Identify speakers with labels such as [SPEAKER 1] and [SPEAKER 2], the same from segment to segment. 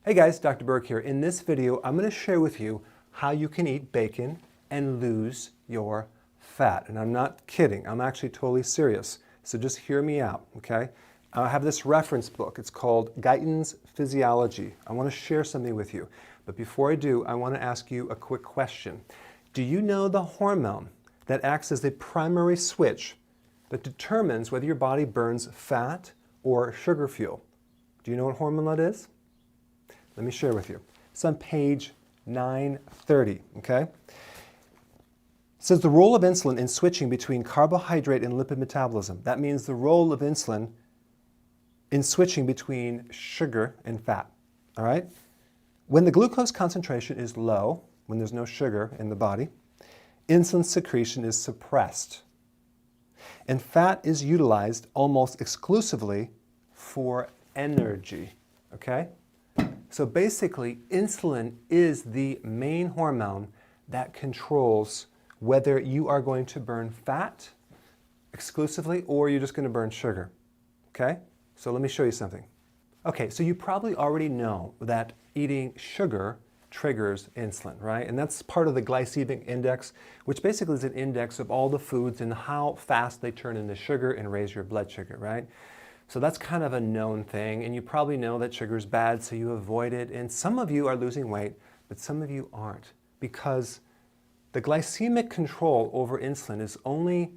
[SPEAKER 1] Hey guys, Dr. Berg here. In this video, I'm going to share with you how you can eat bacon and lose your fat. And I'm not kidding. I'm actually totally serious. So just hear me out, okay? I have this reference book. It's called Guyton's Physiology. I want to share something with you. But before I do, I want to ask you a quick question. Do you know the hormone that acts as the primary switch that determines whether your body burns fat or sugar fuel? Do you know what hormone that is? Let me share with you. It's on page 930, okay? It says the role of insulin in switching between carbohydrate and lipid metabolism. That means the role of insulin in switching between sugar and fat, all right? When the glucose concentration is low, when there's no sugar in the body, insulin secretion is suppressed. And fat is utilized almost exclusively for energy, okay? So basically, insulin is the main hormone that controls whether you are going to burn fat exclusively or you're just going to burn sugar. Okay? So let me show you something. Okay, so you probably already know that eating sugar triggers insulin, right? And that's part of the glycemic index, which basically is an index of all the foods and how fast they turn into sugar and raise your blood sugar, right? So that's kind of a known thing, and you probably know that sugar is bad, so you avoid it. And some of you are losing weight, but some of you aren't, because the glycemic control over insulin is only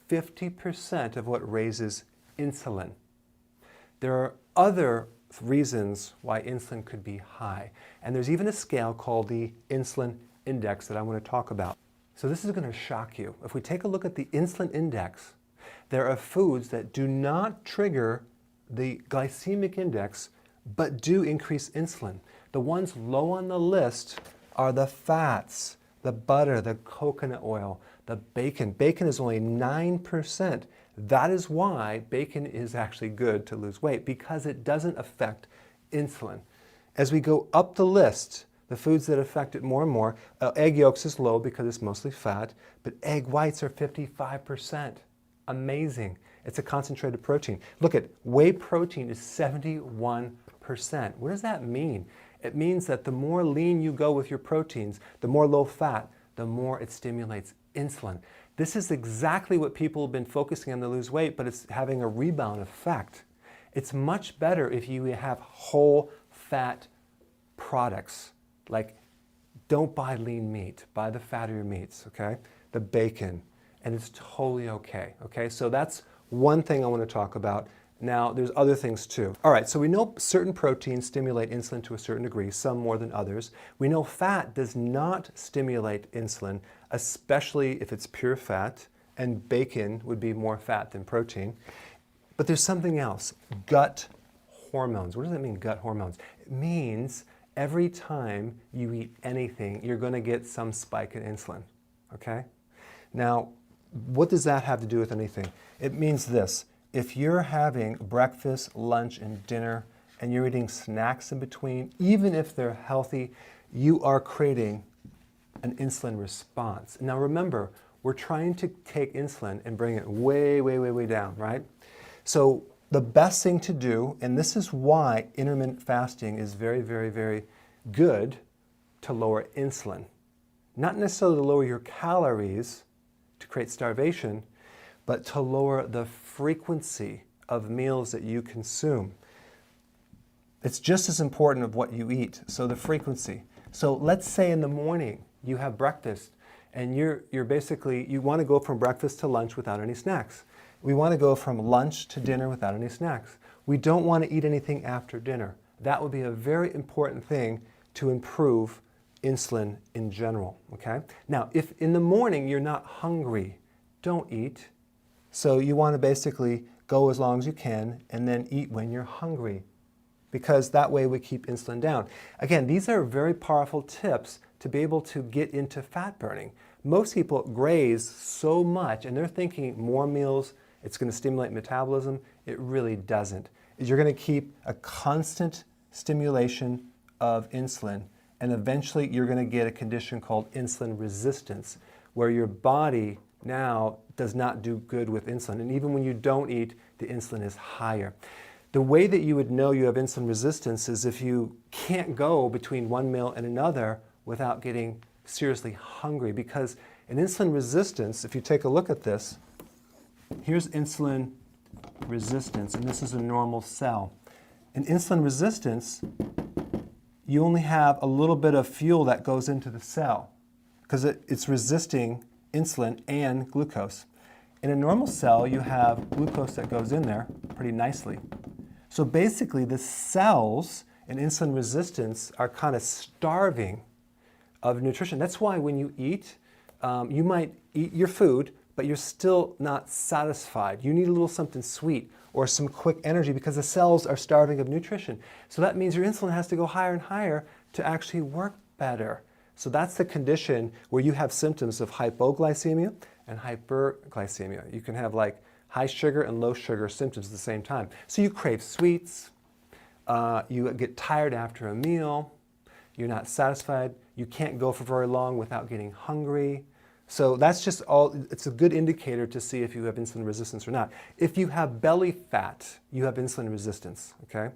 [SPEAKER 1] 50% of what raises insulin. There are other reasons why insulin could be high, and there's even a scale called the insulin index that I want to talk about. So this is going to shock you. If we take a look at the insulin index, there are foods that do not trigger the glycemic index, but do increase insulin. The ones low on the list are the fats, the butter, the coconut oil, the bacon. Bacon is only 9%. That is why bacon is actually good to lose weight, because it doesn't affect insulin. As we go up the list, the foods that affect it more and more, egg yolks is low because it's mostly fat, but egg whites are 55%. Amazing. It's a concentrated protein. Look at whey protein is 71%. What does that mean? It means that the more lean you go with your proteins, the more low fat, the more it stimulates insulin. This is exactly what people have been focusing on to lose weight, but it's having a rebound effect. It's much better if you have whole fat products. Like, don't buy lean meat, buy the fattier meats, okay? The bacon. And it's totally okay, okay? So that's one thing I want to talk about. Now, there's other things too. All right, so we know certain proteins stimulate insulin to a certain degree, some more than others. We know fat does not stimulate insulin, especially if it's pure fat, and bacon would be more fat than protein. But there's something else, gut hormones. What does that mean, gut hormones? It means every time you eat anything, you're going to get some spike in insulin, okay? Now, what does that have to do with anything? It means this. If you're having breakfast, lunch, and dinner, and you're eating snacks in between, even if they're healthy, you are creating an insulin response. Now remember, we're trying to take insulin and bring it way, way, way, way down, right? So the best thing to do, and this is why intermittent fasting is very, very, very good to lower insulin. Not necessarily to lower your calories, to create starvation, but to lower the frequency of meals that you consume. It's just as important of what you eat, so the frequency. So let's say in the morning you have breakfast and you're basically, you want to go from breakfast to lunch without any snacks. We want to go from lunch to dinner without any snacks. We don't want to eat anything after dinner. That would be a very important thing to improve insulin in general, okay? Now, if in the morning you're not hungry, don't eat. So you want to basically go as long as you can and then eat when you're hungry, because that way we keep insulin down. Again, these are very powerful tips to be able to get into fat burning. Most people graze so much and they're thinking more meals, it's going to stimulate metabolism. It really doesn't. You're going to keep a constant stimulation of insulin, and eventually you're going to get a condition called insulin resistance, where your body now does not do good with insulin. And even when you don't eat, the insulin is higher. The way that you would know you have insulin resistance is if you can't go between one meal and another without getting seriously hungry. Because in insulin resistance, if you take a look at this, here's insulin resistance, and this is a normal cell. In insulin resistance, you only have a little bit of fuel that goes into the cell because it's resisting insulin and glucose. In a normal cell, you have glucose that goes in there pretty nicely. So basically, the cells in insulin resistance are kind of starving of nutrition. That's why when you eat, you might eat your food, but you're still not satisfied. You need a little something sweet or some quick energy because the cells are starving of nutrition. So that means your insulin has to go higher and higher to actually work better. So that's the condition where you have symptoms of hypoglycemia and hyperglycemia. You can have like high sugar and low sugar symptoms at the same time. So you crave sweets, you get tired after a meal, you're not satisfied, you can't go for very long without getting hungry. So that's just all, it's a good indicator to see if you have insulin resistance or not. If you have belly fat, you have insulin resistance, okay?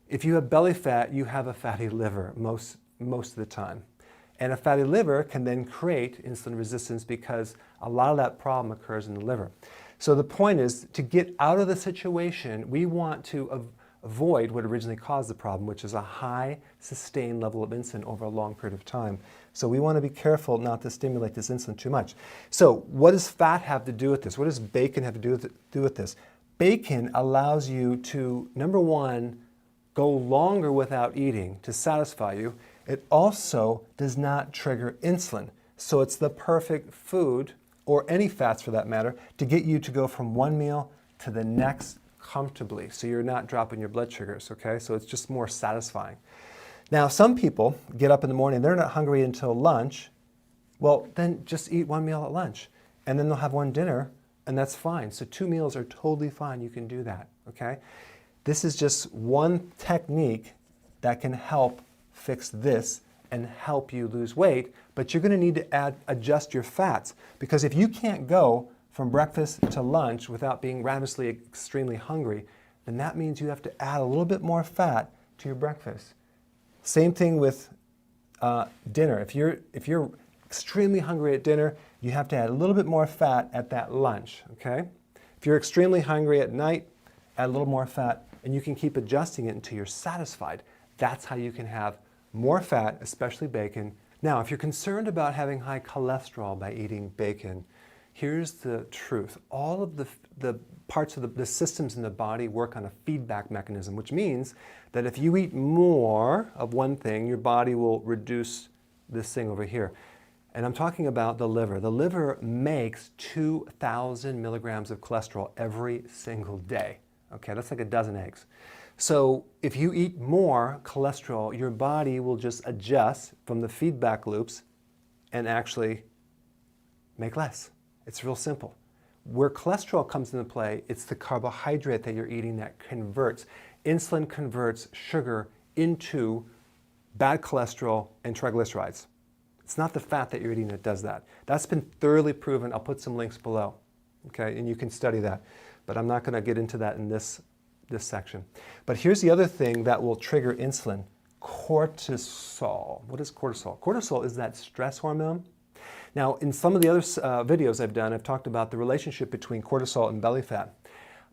[SPEAKER 1] If you have belly fat, you have a fatty liver most of the time. And a fatty liver can then create insulin resistance because a lot of that problem occurs in the liver. So the point is, to get out of the situation, we want to avoid what originally caused the problem, which is a high sustained level of insulin over a long period of time. So we want to be careful not to stimulate this insulin too much. So what does fat have to do with this? What does bacon have to do with this? Bacon allows you to, number one, go longer without eating to satisfy you. It also does not trigger insulin. So it's the perfect food, or any fats for that matter, to get you to go from one meal to the next comfortably. So you're not dropping your blood sugars, okay? So it's just more satisfying. Now, some people get up in the morning, they're not hungry until lunch. Well, then just eat one meal at lunch, and then they'll have one dinner, and that's fine. So 2 meals are totally fine. You can do that, okay? This is just one technique that can help fix this and help you lose weight, but you're going to need to adjust your fats, because if you can't go from breakfast to lunch without being ravenously extremely hungry, then that means you have to add a little bit more fat to your breakfast. Same thing with dinner. If you're extremely hungry at dinner, you have to add a little bit more fat at that lunch, okay? If you're extremely hungry at night, add a little more fat, and you can keep adjusting it until you're satisfied. That's how you can have more fat, especially bacon. Now, if you're concerned about having high cholesterol by eating bacon, here's the truth. All of the parts of the systems in the body work on a feedback mechanism, which means that if you eat more of one thing, your body will reduce this thing over here. And I'm talking about the liver. The liver makes 2,000 milligrams of cholesterol every single day. Okay, that's like a dozen eggs. So if you eat more cholesterol, your body will just adjust from the feedback loops and actually make less. It's real simple. Where cholesterol comes into play, it's the carbohydrate that you're eating that converts. Insulin converts sugar into bad cholesterol and triglycerides. It's not the fat that you're eating that does that. That's been thoroughly proven. I'll put some links below, okay, and you can study that. But I'm not going to get into that in this section. But here's the other thing that will trigger insulin: cortisol. What is cortisol? Cortisol is that stress hormone. Now, in some of the other videos I've done, I've talked about the relationship between cortisol and belly fat.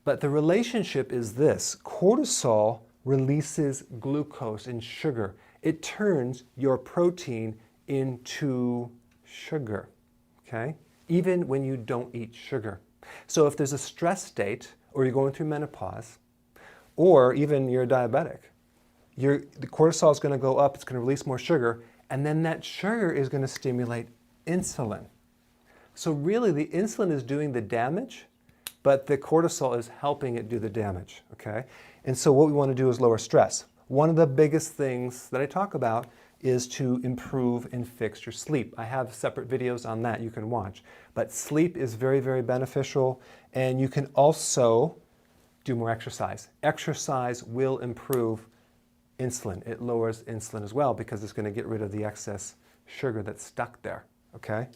[SPEAKER 1] But the relationship is this: cortisol releases glucose and sugar. It turns your protein into sugar, okay? Even when you don't eat sugar. So if there's a stress state, or you're going through menopause, or even you're diabetic, the cortisol is going to go up, it's going to release more sugar, and then that sugar is going to stimulate insulin. So really the insulin is doing the damage, but the cortisol is helping it do the damage, okay? And so what we want to do is lower stress. One of the biggest things that I talk about is to improve and fix your sleep. I have separate videos on that you can watch. But sleep is very, very beneficial, and you can also do more exercise. Exercise will improve insulin. It lowers insulin as well because it's going to get rid of the excess sugar that's stuck there, okay?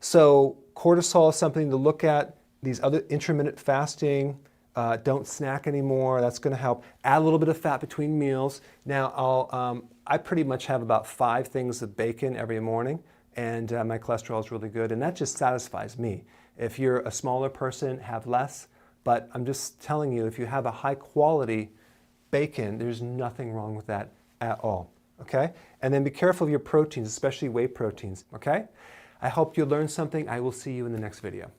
[SPEAKER 1] So cortisol is something to look at. These other intermittent fasting, Don't snack anymore. That's going to help. Add a little bit of fat between meals. Now, I pretty much have about 5 things of bacon every morning, and my cholesterol is really good, and that just satisfies me. If you're a smaller person, have less, but I'm just telling you, if you have a high quality bacon, there's nothing wrong with that at all, okay? And then be careful of your proteins, especially whey proteins, okay? I hope you learned something. I will see you in the next video.